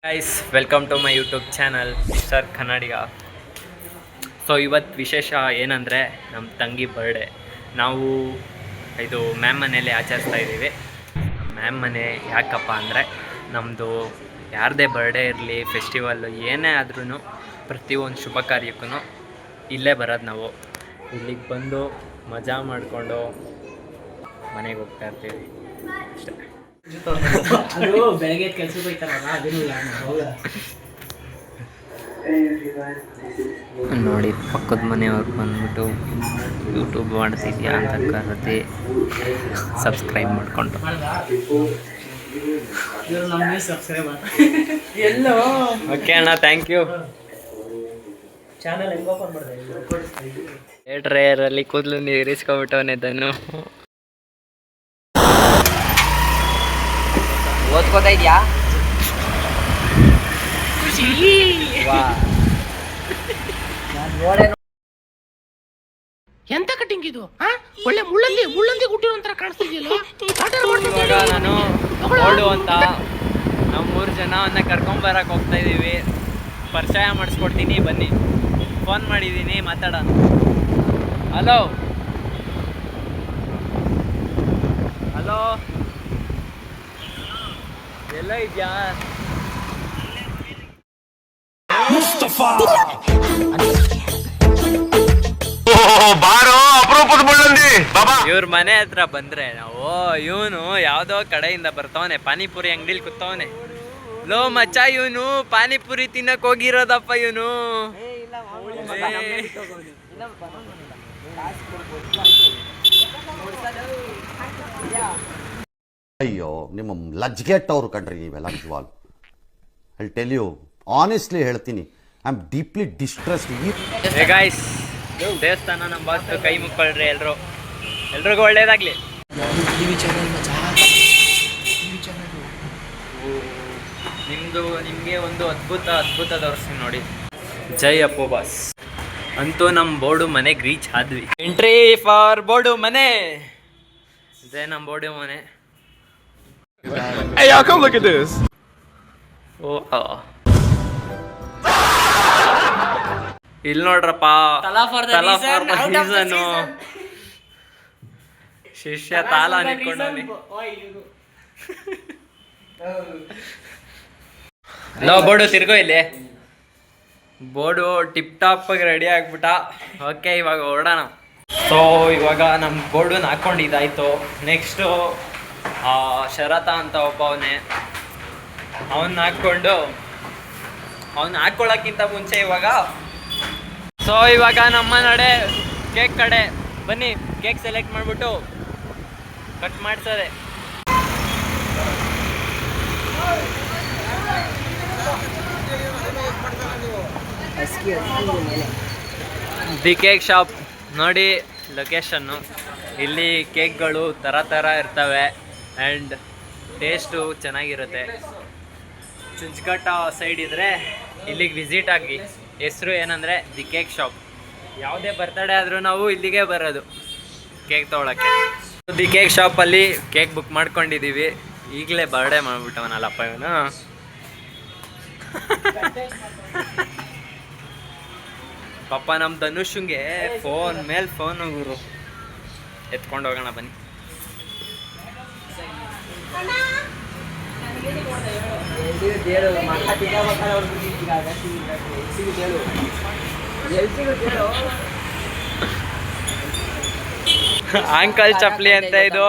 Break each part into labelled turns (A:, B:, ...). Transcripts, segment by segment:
A: Guys welcome to my YouTube channel Mister Kannadiga. So ಇವತ್ತು ವಿಶೇಷ ಏನಂದರೆ ನಮ್ಮ ತಂಗಿ ಬರ್ಡೇ. ನಾವು ಇದು ಮ್ಯಾಮ್ ಮನೇಲಿ ಆಚರಿಸ್ತಾ ಇದ್ದೀವಿ. ಮ್ಯಾಮ್ ಮನೆ ಯಾಕಪ್ಪ ಅಂದರೆ ನಮ್ಮದು ಯಾರದೇ ಬರ್ಡೇ ಇರಲಿ ಫೆಸ್ಟಿವಲ್ಲು ಏನೇ ಆದ್ರೂ ಪ್ರತಿಯೊಂದು ಶುಭ ಕಾರ್ಯಕ್ಕೂ ಇಲ್ಲೇ ಬರೋದು. ನಾವು ಇಲ್ಲಿಗೆ ಬಂದು ಮಜಾ ಮಾಡಿಕೊಂಡು ಮನೆಗೆ ಹೋಗ್ತಾ ಇರ್ತೀವಿ ಅಷ್ಟೇ.
B: ಅದು ಬೆಳಗ್ಗೆ ಕೆಲ್ಸಕ್ಕೆ ಹೋಗ್ತಾರಲ್ಲ ಅದನ್ನು
A: ನೋಡಿ ಪಕ್ಕದ ಮನೆಯವ್ರು ಬಂದ್ಬಿಟ್ಟು ಯೂಟ್ಯೂಬ್ ಮಾಡ್ತಿದ್ಯಾ ಅಂತ ಕರೆದಿ ಸಬ್ಸ್ಕ್ರೈಬ್ ಮಾಡಿಕೊಂಡು
B: ಇವರು ನಮಗೆ ಸಬ್ಸ್ಕ್ರೈಬ್ ಎಲ್ಲೋ
A: ಓಕೆ ಅಣ್ಣ, ಥ್ಯಾಂಕ್ ಯು.
B: ಚಾನಲ್ ಹೆಂಗೆ ಓಪನ್ ಮಾಡಿದೆ
A: ಥಿಯೇಟ್ರಲ್ಲಿ ಕೂದಲು ನೀರಿಸ್ಕೊಬಿಟ್ಟವನೇ ದನ್ನು. ಓದ್ಕೋತಾ ಇದೆಯಾ?
C: ಎಂತ ಕಟಿಂಗ್ ಇದು? ಒಳ್ಳೆ ಮುಳ್ಳಂದಿ ಗುಟ್ಟಿರೋ ಒಂಥರ ಕಾಣಿಸ್ತಿದ್ಯಲ್ಲ.
A: ಇವಾಗ ನಾನು ಓಡು ಅಂತ ನಾವು 3 ಜನವನ್ನ ಕರ್ಕೊಂಬರಕ್ಕೆ ಹೋಗ್ತಾ ಇದ್ದೀವಿ. ಪರಿಚಯ ಮಾಡಿಸ್ಕೊಡ್ತೀನಿ, ಬನ್ನಿ. ಫೋನ್ ಮಾಡಿದ್ದೀನಿ, ಮಾತಾಡೋಣ. ಹಲೋ ಹಲೋ, ಎಲ್ಲ ಇದೆಯಾ? ಇವ್ರ ಮನೆ ಹತ್ರ ಬಂದ್ರೆ ನಾವು ಇವನು ಯಾವ್ದೋ ಕಡೆಯಿಂದ ಬರ್ತಾವನೆ, ಪಾನಿಪುರಿ ಅಂಗಡಿಲಿ ಕೂತವನೆ. ಲೋ ಮಚ್ಚ, ಇವನು ಪಾನಿಪುರಿ ತಿನ್ನಕ್ ಹೋಗಿರೋದಪ್ಪ ಇವನು.
D: ಅಯ್ಯೋ, ನಿಮ್ಮ ಲಜ್ಗೆಟ್ಟವ್ರು ಕಣ್ರಿ ನೀವೆಲ್ಲ. ನಿಜವಾಗ್ ಐ ಟೆಲ್ ಯು ಆನೆಸ್ಟ್ಲಿ ಹೇಳ್ತೀನಿ, I am deeply distressed.
A: Guys, ದೇವಸ್ಥಾನ ನಮ್ಮ ಬಾಸ್ತು ಕೈ ಮುಕ್ಕೊಳ್ರಿ ಎಲ್ರು. ಎಲ್ರಿಗೂ ಒಳ್ಳೇದಾಗ್ಲಿ. ನಿಮಗೆ ಒಂದು ಅದ್ಭುತ ತೋರಿಸ್ತೀನಿ ನೋಡಿ. ಜೈ ಅಪ್ಪು ಬಾಸ್. ಅಂತೂ ನಮ್ಮ ಬೋರ್ಡು ಮನೆಗೆ ರೀಚ್ ಆದ್ವಿ. ಎಂಟ್ರಿ ಫಾರ್ ಬೋರ್ಡು ಮನೆ. ಇದೇ ನಮ್ಮ ಬೋರ್ಡು ಮನೆ.
E: Hey, y'all, come look at this.
A: ಇಲ್ಲಿ ನೋಡ್ರಪ್ಪ,
B: ತಲಾ for the reason.
A: ಶಿಷ್ಯ ತಾಲ ನಿಂತ್ಕೊಂಡವನಿ. ಲೋ ಬೋರ್ಡು ತಿರ್ಗೋ ಇಲ್ಲಿ. ಬೋರ್ಡು ಟಿಪ್ ಟಾಪ್ ಆಗಿ ರೆಡಿ ಆಗ್ಬಿಟ್ಟ. ಓಕೆ, ಇವಾಗ ಹೊರಡೋಣ. ಸೊ ಇವಾಗ ನಮ್ಮ ಬೋರ್ಡನ್ನ ಹಾಕೊಂಡಿದ್ದಾಯ್ತು. ನೆಕ್ಸ್ಟು ಶರತ ಅಂತ ಒಬ್ಬವನೇ, ಅವನ್ನ ಹಾಕ್ಕೊಂಡು ಅವನ್ನ ಹಾಕ್ಕೊಳ್ಳೋಕ್ಕಿಂತ ಮುಂಚೆ ಇವಾಗ ನಮ್ಮ ನಡೆ ಕೇಕ್ ಕಡೆ ಬನ್ನಿ. ಕೇಕ್ ಸೆಲೆಕ್ಟ್ ಮಾಡಿಬಿಟ್ಟು ಕಟ್ ಮಾಡ್ಸದೆ. ದಿ ಕೇಕ್ ಶಾಪ್ ನೋಡಿ ಲೊಕೇಶನ್ನು. ಇಲ್ಲಿ ಕೇಕ್ಗಳು ಥರ ಇರ್ತವೆ ಆ್ಯಂಡ್ ಟೇಸ್ಟು ಚೆನ್ನಾಗಿರುತ್ತೆ. ಚುಂಚಘಟ್ಟ ಸೈಡ್ ಇದ್ದರೆ ಇಲ್ಲಿಗೆ ವಿಸಿಟ್ ಆಗಿ. ಹೆಸರು ಏನಂದರೆ ದಿ ಕೇಕ್ ಶಾಪ್. ಯಾವುದೇ ಬರ್ತಡೇ ಆದರೂ ನಾವು ಇಲ್ಲಿಗೆ ಬರೋದು ಕೇಕ್ ತೊಗೊಳಕ್ಕೆ. ದಿ ಕೇಕ್ ಶಾಪಲ್ಲಿ ಕೇಕ್ ಬುಕ್ ಮಾಡ್ಕೊಂಡಿದ್ದೀವಿ. ಈಗಲೇ ಬರ್ಡೇ ಮಾಡಿಬಿಟ್ಟವನಲ್ಲಪ್ಪ ಇವನು. ಪಾಪ ನಮ್ಮ ಧನುಷಂಗೆ ಫೋನ್ ಮೇಲೆ ಫೋನು ಗುರು. ಎತ್ಕೊಂಡು ಹೋಗೋಣ ಬನ್ನಿ. ಅಂಕಲ್ ಚಪ್ಲಿ ಅಂತ ಇದು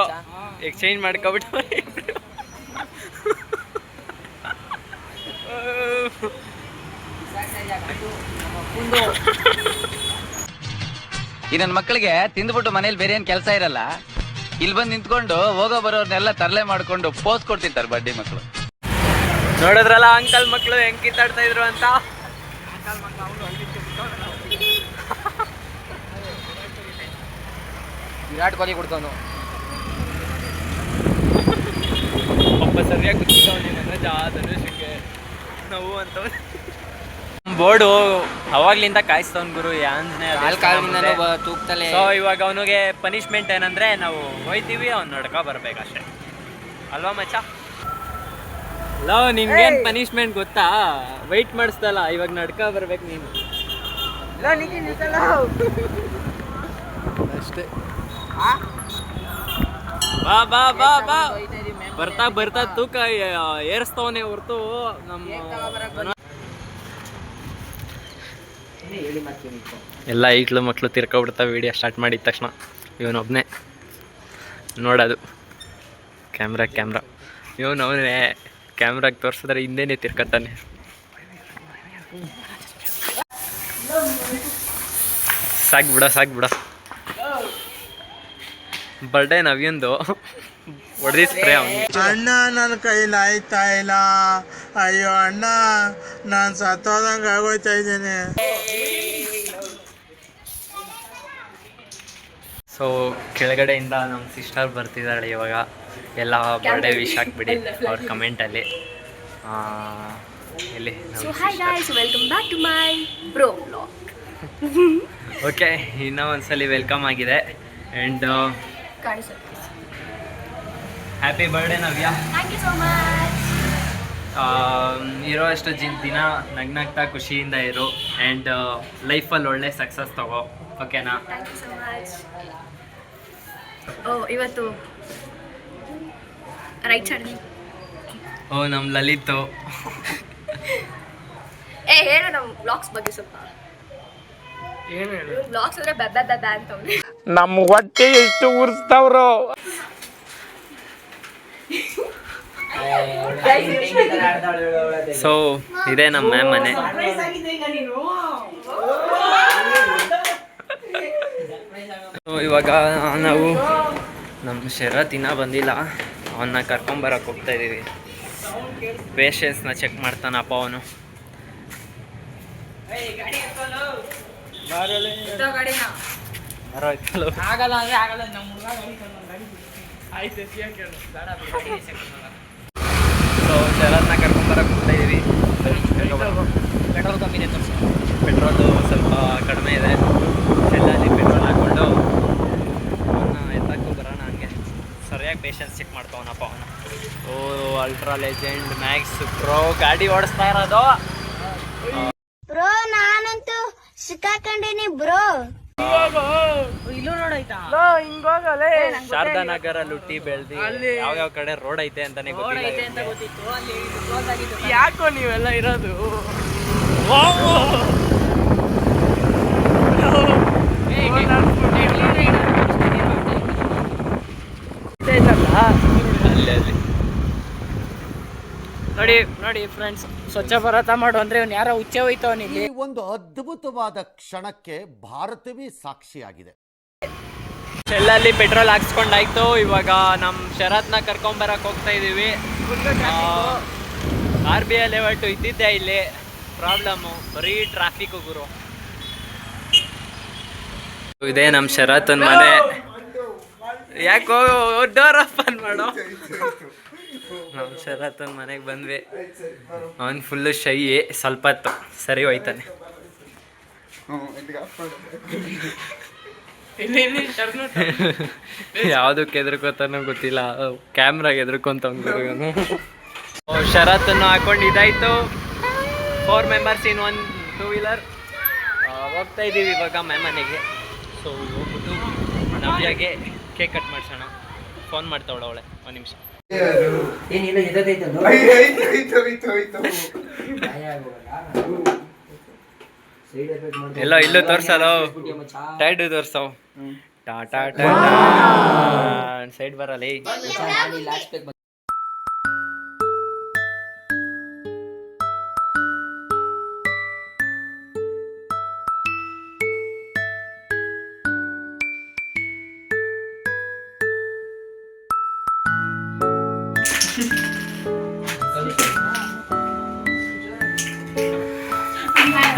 A: ಎಕ್ಸ್ಚೇಂಜ್ ಮಾಡ್ಕೊಬಿಟ್ಟು
F: ಈ ನನ್ನ ಮಕ್ಕಳಿಗೆ ತಿಂದ್ಬಿಟ್ಟು ಮನೇಲಿ ಬೇರೆ ಏನ್ ಕೆಲಸ ಇರಲ್ಲ. ಇಲ್ಲಿ ಬಂದು ನಿಂತ್ಕೊಂಡು ಹೋಗೋ ಬರೋರ್ನೆಲ್ಲ ತರಲೆ ಮಾಡ್ಕೊಂಡು ಪೋಸ್ ಕೊಡ್ತಿರ್ತಾರೆ ಬಡ್ಡಿ ಮಕ್ಕಳು.
A: ನೋಡಿದ್ರಲ್ಲ ಅಂಕಲ್ ಮಕ್ಕಳು ಹೆಂಗ್ ಕಿತ್ತಾಡ್ತಾ ಇದ್ರು ಅಂತ.
F: ವಿರಾಟ್ ಕೊಹ್ಲಿ ಕೊಡ್ತಾನು
A: ಪಾಪ ಸರಿಯಾಗಿ ಕೂತ್ಕೊಂಡೆ ಧನುಷಿಗೆ ನೋವು ಅಂತ. ಬೋರ್ಡು ಅವಾಗ್ಲಿಂದ ಕಾಯಿಸ್ತವನ್ ಗುರು.
B: ತೂಗ್ತಲೇ.
A: ಸೊ ಇವಾಗ ಅವನಿಗೆ ಪನಿಷ್ಮೆಂಟ್ ಏನಂದ್ರೆ ನಾವು ಹೋಯ್ತೀವಿ, ಅವ್ನು ನಡ್ಕೊ ಬರ್ಬೇಕಷ್ಟೇ ಅಲ್ವಾ ಮಚ್ಚ? ಲೋ ನಿನ್ಗೇನ್ ಪನಿಷ್ಮೆಂಟ್ ಗೊತ್ತಾ? ವೈಟ್ ಮಾಡಿಸ್ತಲ್ಲ, ಇವಾಗ ನಡ್ಕ ಬರ್ಬೇಕು ನೀನು.
E: ಅಷ್ಟೇ.
A: ಬಾ ಬಾ ಬಾ ಬಾ ಬರ್ತಾ ಬರ್ತಾ ತೂಕ ಏರಿಸ್ತವನೇ ಹೊರ್ತು ನಮ್ಮ ಎಲ್ಲ ಈಗ್ಲೂ ಮಕ್ಕಳು ತಿರ್ಕೊಬಿಡ್ತಾ ವಿಡಿಯೋ ಸ್ಟಾರ್ಟ್ ಮಾಡಿದ ತಕ್ಷಣ ಇವನೊಬ್ಬನೇ ನೋಡೋದು ಕ್ಯಾಮ್ರಾ ಇವನು ಅವನೇ ಕ್ಯಾಮ್ರಾಗೆ ತೋರಿಸಿದ್ರೆ ಹಿಂದೆನೇ ತಿರ್ಕೊತಾನೆ. ಸಾಕು ಬಿಡ ಬರ್ಡೇ ನವ್ಯಂದು ಹೊಡೆದಿ ಸ್ಪ್ರೇ ಅವನು.
E: ಅಣ್ಣ ನನ್ನ ಕೈಲಿ ಆಯ್ತಾ ಇಲ್ಲ, ಅಯ್ಯೋ ಅಣ್ಣ ನಾನು ಸತ್ತೋದಂಗೆ ಆಗೋಯ್ತಾ ಇದ್ದೀನಿ.
A: ಸೊ ಕೆಳಗಡೆಯಿಂದ ನಮ್ಮ ಸಿಸ್ಟರ್ ಬರ್ತಿದ್ದಾಳೆ ಇವಾಗ. ಎಲ್ಲ ಬರ್ಡೇ ವಿಶ್ ಹಾಕ್ಬಿಡಿ ಅವ್ರ ಕಮೆಂಟಲ್ಲಿ. ಇಲ್ಲಿ
G: Hi guys, welcome back to my bro vlog.
A: Okay, ಇನ್ನೂ ಒಂದ್ಸಲಿ ವೆಲ್ಕಮ್ ಆಗಿದೆ. And happy birthday Navya.
G: Thank you so much.
A: ಇರೋ ಅಷ್ಟು ದಿನ ನಗ್ನಗ್ತಾ ಖುಷಿಯಿಂದ ಇರು. ಆ್ಯಂಡ್ ಲೈಫಲ್ಲಿ ಒಳ್ಳೆ ಸಕ್ಸಸ್ ತಗೋ, ಓಕೆನಾ?
G: Thank you so much. ಇವತ್ತು ರೈಟ್ ಸೈಡ್
A: ನಮ್ಮ ಲಲಿತು
G: ಹೇಳು ನಮ್ಮ ಬ್ಲಾಗ್ಸ್ ಬಗ್ಗೆ ಸ್ವಲ್ಪ. ಏನು ಹೇಳು? ಬ್ಲಾಗ್ಸ್ ಅಂದ್ರೆ ಬೆಬ್ಬ ಅಂತವ್ರೆ.
C: ನಮ್ಮ ಹೊಟ್ಟೆ ಎಷ್ಟು ಉರ್ಸ್ತಾವ್ರೋ.
A: ಸೊ ಇದೇ ನಮ್ಮ ಮ್ಯಾಮ್ ಮನೆ. ಸೊ ಇವಾಗ ನಾವು ನಮ್ಮ ಶರತ್ ಇನ್ನೂ ಬಂದಿಲ್ಲ, ಅವನ್ನ ಕರ್ಕೊಂಬರಕ್ಕೆ ಹೋಗ್ತಾ ಇದ್ದೀವಿ. ಪೇಷನ್ಸ್ನ ಚೆಕ್ ಮಾಡ್ತಾನಪ್ಪ ಅವನು.
B: ಆಗಲ್ಲ ಅಂದ್ರೆ ಆಗಲ್ಲ. ನಮ್ಮ ಹುಡುಗ ಆಯ್ತು ಕೇಳು ಬೇಡ.
A: ಸೊ ಶರತ್ನ ಕರ್ಕೊಂಬರಕ್ಕೆ ಹೋಗ್ತಾ ಇದ್ದೀವಿ.
B: ಪೆಟ್ರೋಲ್ ಕಮ್ಮಿನೇ ತೋರಿಸು.
A: ಪೆಟ್ರೋಲು ಸ್ವಲ್ಪ ಕಡಿಮೆ ಇದೆ. ಎಲ್ಲಲ್ಲಿ ಪೆಟ್ರೋಲ್ ಹಾಕ್ಕೊಂಡು ಅವನ್ನ ಎತ್ತಕ್ಕೂ ಬರೋಣ. ಹಂಗೆ ಸರಿಯಾಗಿ ಪೇಷನ್ಸ್ ಚೆಕ್ ಮಾಡ್ತಾವನಪ್ಪ ಅವನು. ಅಲ್ಟ್ರಾ ಲೆಜೆಂಡ್ ಮ್ಯಾಕ್ಸ್ ಪ್ರೋ ಗಾಡಿ ಓಡಿಸ್ತಾ ಇರೋದು.
H: ಬ್ರೋ ನಾನಂತೂ ಸಿಕ್ಕಾಕೊಂಡಿನಿ ಬ್ರೋ.
B: ಇಲ್ಲೂ ನೋಡಾಯ್ತಾ?
A: ಶಾರದಾನಗರಲ್ಲಿ ಹುಟ್ಟಿ ಬೆಳೆದಿ ಯಾವ್ಯಾವ ಕಡೆ ರೋಡ್ ಐತೆ ಅಂತಾನೆ ಗೊತ್ತಿಲ್ಲ.
B: ಅಂತ ಗೊತ್ತಿತ್ತು, ಅಲ್ಲಿ ಕ್ಲೋಸ್ ಆಗಿತ್ತು.
C: ಯಾಕೋ ನೀವೆಲ್ಲ ಇರೋದು?
A: ಅಲ್ಲಿ
B: ನೋಡಿ ಫ್ರೆಂಡ್ಸ್, ಸ್ವಚ್ಛ ಭಾರತ ಮಾಡು ಅಂದ್ರೆ ಅವ್ನು ಯಾರೋ ಹುಚ್ಚೆ ಹೋಯ್ತವನ್ ಇಲ್ಲಿ.
D: ಈ ಒಂದು ಅದ್ಭುತವಾದ ಕ್ಷಣಕ್ಕೆ ಭಾರತವೇ ಸಾಕ್ಷಿಯಾಗಿದೆ.
A: ಎಲ್ಲಲ್ಲಿ ಪೆಟ್ರೋಲ್ ಹಾಕ್ಸ್ಕೊಂಡಾಯ್ತು. ಇವಾಗ ನಮ್ಮ ಶರತ್ನ ಕರ್ಕೊಂಬರಕ್ಕೆ ಹೋಗ್ತಾ ಇದ್ದೀವಿ. RBI ಲೆವೆಲ್ಟು ಇದ್ದಿದ್ದೆ ಇಲ್ಲಿ ಪ್ರಾಬ್ಲಮ್ಮು, ಬರೀ ಟ್ರಾಫಿಕ್ ಗುರು. ಇದೇ ನಮ್ಮ ಶರತ್ನ ಮನೆ. ಯಾಕೋ ಡೋರ್ ಓಪನ್ ಮಾಡೋ. ನಮ್ಮ ಶರತ್ನ ಮನೆಗೆ ಬಂದ್ವಿ. ಅವನು ಫುಲ್ಲು ಶೈ, ಸ್ವಲ್ಪ ಹೊತ್ತು ಸರಿ ಹೋಯ್ತಾನೆ. ಯಾವುದಕ್ಕೆ ಎದ್ರಕೋತಾನೋ ಗೊತ್ತಿಲ್ಲ, ಕ್ಯಾಮ್ರಾಗೆ ಎದ್ರಕೊಂತವನು. ಶರತ್ತನ್ನು ಹಾಕೊಂಡು ಇದಾಯಿತು. 4 ಮೆಂಬರ್ಸ್ ಇನ್ 1 2-wheeler ಹೋಗ್ತಾ ಇದ್ದೀವಿ ಇವಾಗ ಮ್ಯಾಮ್ ಮನೆಗೆ. ಸೊ ಹೋಗ್ಬಿಟ್ಟು ನವ್ಯಾಗೆ ಕೇಕ್ ಕಟ್ ಮಾಡಿಸೋಣ. ಫೋನ್ ಮಾಡ್ತಾವಳ ಅವಳೆ, 1 ನಿಮಿಷ.
B: ಏನಿಲ್ಲ ಎದೈತಂದು
A: ಎಲ್ಲ ಇಲ್ಲೂ ತೋರ್ಸಲ್ಲ, ಟೈಡ್ ತೋರ್ಸವ್. ಟಾಟಾ ಸೈಡ್ ಬರಲ್ಲ.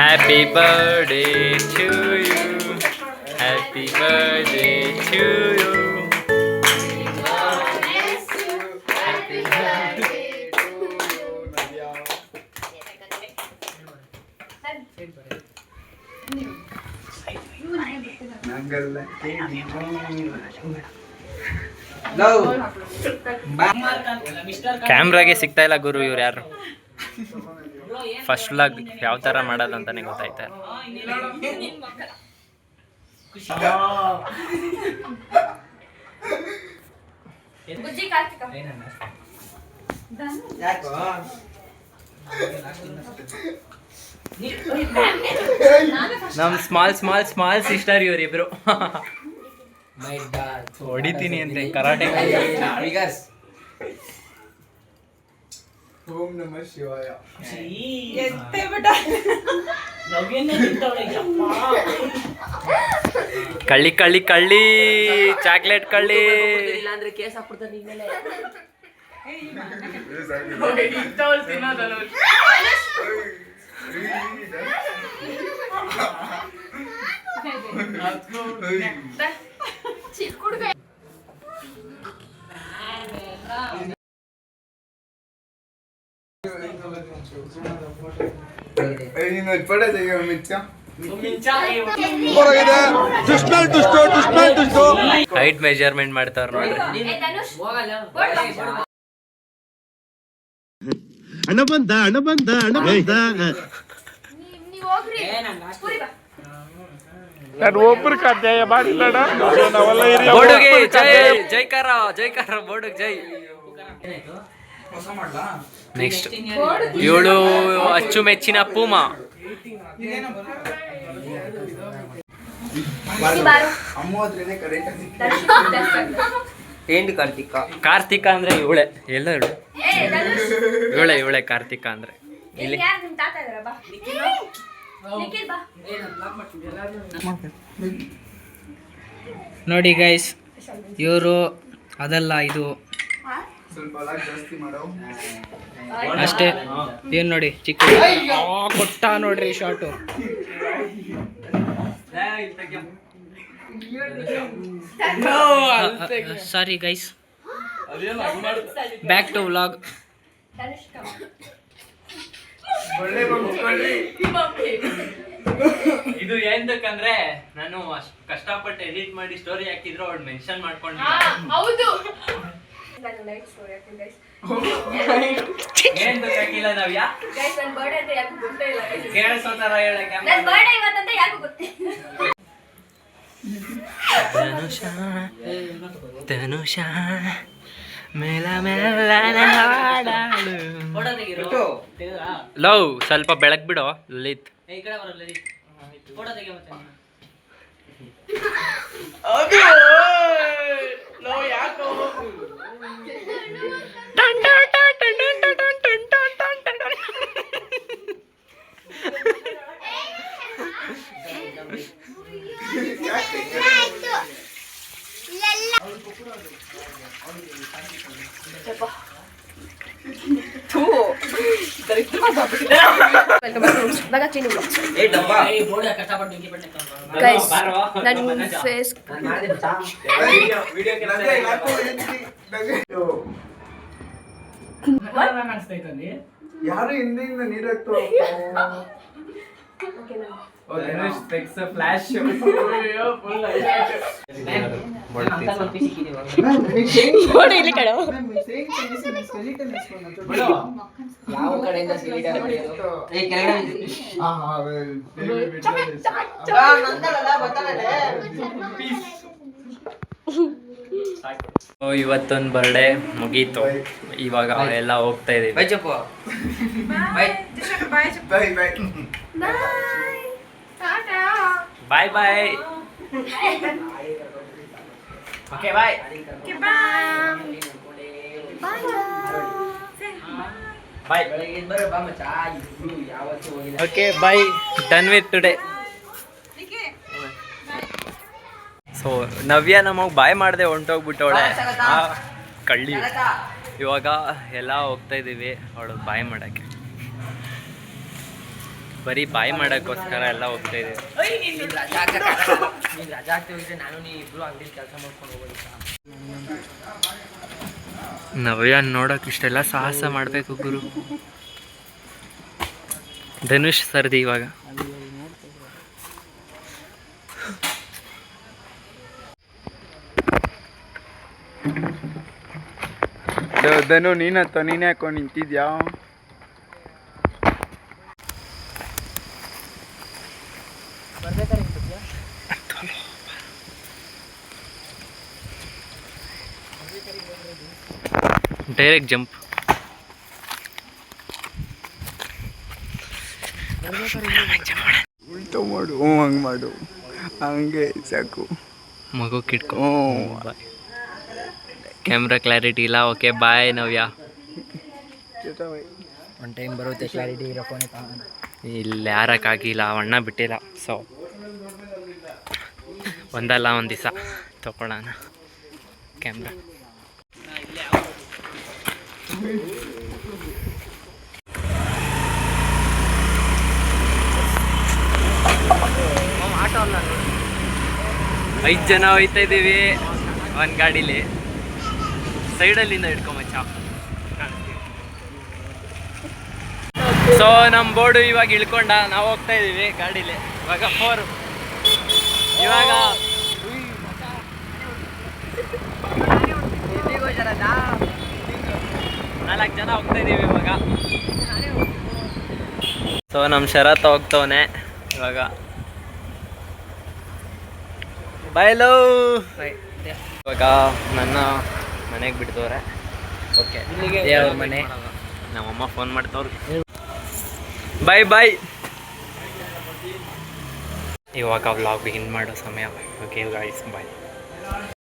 A: Happy birthday to you. Happy birthday to you. ಕ್ಯಾಮ್ರಾಗೆ ಸಿಗ್ತಾ ಇಲ್ಲ ಗುರು ಇವ್ರು ಯಾರು. ಫಸ್ಟ್ ವ್ಲಾಗ್ ಯಾವ ಥರ ಮಾಡೋದು ಅಂತಾನೆ ಗೊತ್ತಾಯ್ತಾ ಇಲ್ಲ.
G: ಬುಜ್ಜಿ ಕಾರ್ತಿಕ
A: ನಮ್ ಸ್ಮಾಲ್ ಸಿಸ್ಟರ್ ಇವರಿಬ್ರು. ಹೊಡಿತೀನಿ ಅಂತೆ ಕರಾಟೆ. ಕಳ್ಳಿ ಕಳ್ಳಿ ಕಳ್ಳಿ ಚಾಕ್ಲೇಟ್ ಕಳ್ಳಿ.
G: ಚಿಕ್ಕ ಹುಡುಗ
A: ಹೈಟ್ ಮೆಜರ್ಮೆಂಟ್ ಮಾಡ್ತಾರ ನೋಡ್ರಿ.
C: ಹಣ ಬಂದ
G: ನೀವ್ ಹೋಗ್ರಿ ಪುರಿ ಬಾ.
E: ನಾನು ಒಬ್ರು ಅಧ್ಯಾಯ ಮಾಡಿಲ್ಲ ನಾವೆಲ್ಲ
A: ಬೋರ್ಡ್ಗೆ ಜೈಕಾರ ಬೋರ್ಡ್ಗೆ ಜೈ. ನೆಕ್ಸ್ಟ್ ಇವಳು ಅಚ್ಚುಮೆಚ್ಚಿನ ಪೂಮಾ. ಕಾರ್ತಿಕ ಅಂದ್ರೆ ಇವಳೆ. ಎಲ್ಲ ಇವಳೆ ಕಾರ್ತಿಕ ಅಂದ್ರೆ. ಇಲ್ಲಿ
G: ಯಾರು ನಿಮ್ ತಾತ ಇದಾರ ಬಾ. ನಿಖಿಲ್ ಬಾ.
I: ನೋಡಿ ಗೈಸ್, ಇವರು ಅದಲ್ಲ ಇದು ಅಷ್ಟೇ. ಏನ್ ನೋಡಿ ಚಿಕ್ಕ ಕೊಟ್ಟ ನೋಡ್ರಿ short. Sorry guys, back to vlog.
A: ಇದು ಏನಂದ್ರೆ ನಾನು ಕಷ್ಟಪಟ್ಟು ಎಡಿಟ್ ಮಾಡಿ ಸ್ಟೋರಿ ಹಾಕಿದ್ರು ಅವ್ಳು ಮೆನ್ಷನ್ ಮಾಡ್ಕೊಂಡು.
G: ಹೌದು ನಾನು ಲೈಟ್ ಸ್ಟೋರಿ ಹಾಕ್ತೀನಿ ಗೈಸ್.
A: ಏನ್ ಹಾಕಿಲ್ಲ ನಾವ್
G: ಗೈಸ್ ನನ್ನ ಬರ್ಡೇ ಅಂತ ಯಾಕೆ ಗೊತ್ತೇ ಇಲ್ಲ ಗೈಸ್.
A: ಕೇಳಿಸೋ ತರ ಹೇಳಕ್ಕೆ
G: ನನ್ನ ಬರ್ಡೇ ಇವತ್ತಂತ ಯಾಕೆ ಗೊತ್ತೇ
A: ಧನುಷ ಮೇಲ ಮೇಲ ಲವ್ ಸ್ವಲ್ಪ ಬೆಳಕ್ ಬಿಡೋ ಲಲಿತ್.
G: ಗೈಸ್ ನನ್ನ ಫೇಸ್
E: ಯಾರು ಹಿಂದಿಂದ ನೀರು
A: ಫ್ಲಾಶ್
I: ಯಾವ ಕಡೆಯಿಂದ
A: ಇವತ್ತೊಂದು ಬರ್ಡೇ ಮುಗೀತು. ಇವಾಗ ಎಲ್ಲ ಹೋಗ್ತಾ ಇದೀವಿ. Bye bye. Okay bye. Bye. Okay bye. Done with today. So Navya ನಮಗೆ ಬಾಯ್ ಮಾಡದೆ ಹೊಂಟೋಗ್ಬಿಟ್ಟವಳೆ ಕಳ್ಳಿ. ಇವಾಗ ಎಲ್ಲ ಹೋಗ್ತಾ ಇದ್ದೀವಿ ಅವಳು ಬಾಯ್ ಮಾಡೋಕ್ಕೆ. ಬರೀ ಬಾಯ್ ಮಾಡೋಕ್ಕೋಸ್ಕರ ಎಲ್ಲ ಹೋಗ್ತಾ ಇದ್ದೀವಿ. ನವ್ಯ ನೋಡೋಕೆ ಇಷ್ಟೆಲ್ಲ ಸಾಹಸ ಮಾಡಬೇಕು ಗುರು. ಧನುಷ್ ಸರ್ದಿ ಇವಾಗ.
E: ಧನು ನೀನೇ ಹಾಕೊಂಡು ನಿಂತಿದ್ಯಾ?
A: Direct jump.
E: ಉಲ್ಟಾ ಮಾಡು, ಹಂಗೆ ಮಾಡು, ಹಂಗೆ ಸಾಕು.
A: ಮಗು ಕಿಟ್ಕೊ. ಕ್ಯಾಮ್ರಾ ಕ್ಲಾರಿಟಿ ಇಲ್ಲ. ಓಕೆ ಬಾಯ್ ನವ್ಯ.
I: ಒನ್ ಟೈಮ್ ಬರುತ್ತೆ ಕ್ಲಾರಿಟಿ ಇರೋ ಫೋನ್
A: ಇಲ್ಲಿ ಯಾರಕ್ಕಾಗಿಲ್ಲ, ಅಣ್ಣ ಬಿಟ್ಟಿಲ್ಲ. ಸೊ ಒಂದಲ್ಲ ಒಂದು ದಿವಸ ತಗೊಳ್ಳೋಣ ಕ್ಯಾಮ್ರಾ. ಆಟೋ ಅಲ್ಲ, 5 ಜನ ಹೋಯ್ತಾ ಇದ್ದೀವಿ ಒಂದು ಗಾಡೀಲಿ. ಸೈಡಲ್ಲಿಂದ ಇಟ್ಕೊಂಬಚ್ಚ. ಸೊ ನಮ್ಮ ಬೋರ್ಡು ಇವಾಗ ಇಳ್ಕೊಂಡ, ನಾವು ಹೋಗ್ತಾ ಇದ್ದೀವಿ ಗಾಡೀಲಿ. ಇವಾಗ 4 ಇವಾಗ 4 ಜನ ಹೋಗ್ತಾ ಇದ್ದೀವಿ ಇವಾಗ. ಸೊ ನಮ್ಮ ಶರತ್ ಹೋಗ್ತವನೆ ಇವಾಗ. ಬಾಯ್ಲೋ. ಇವಾಗ ನನ್ನ ಮನೆಗೆ ಬಿಡ್ತವ್ರೆ. ಓಕೆ,
I: ಅವ್ರ ಮನೆ.
A: ನಮ್ಮಮ್ಮ ಫೋನ್ ಮಾಡ್ತವ್ರು. ಬಾಯ್ ಬಾಯ್. ಇವಾಗ ವ್ಲಾಗ್ ಬಿಗಿನ್ ಮಾಡೋ ಸಮಯ. ಓಕೆ ಗಾಯ್ಸ್, ಬಾಯ್.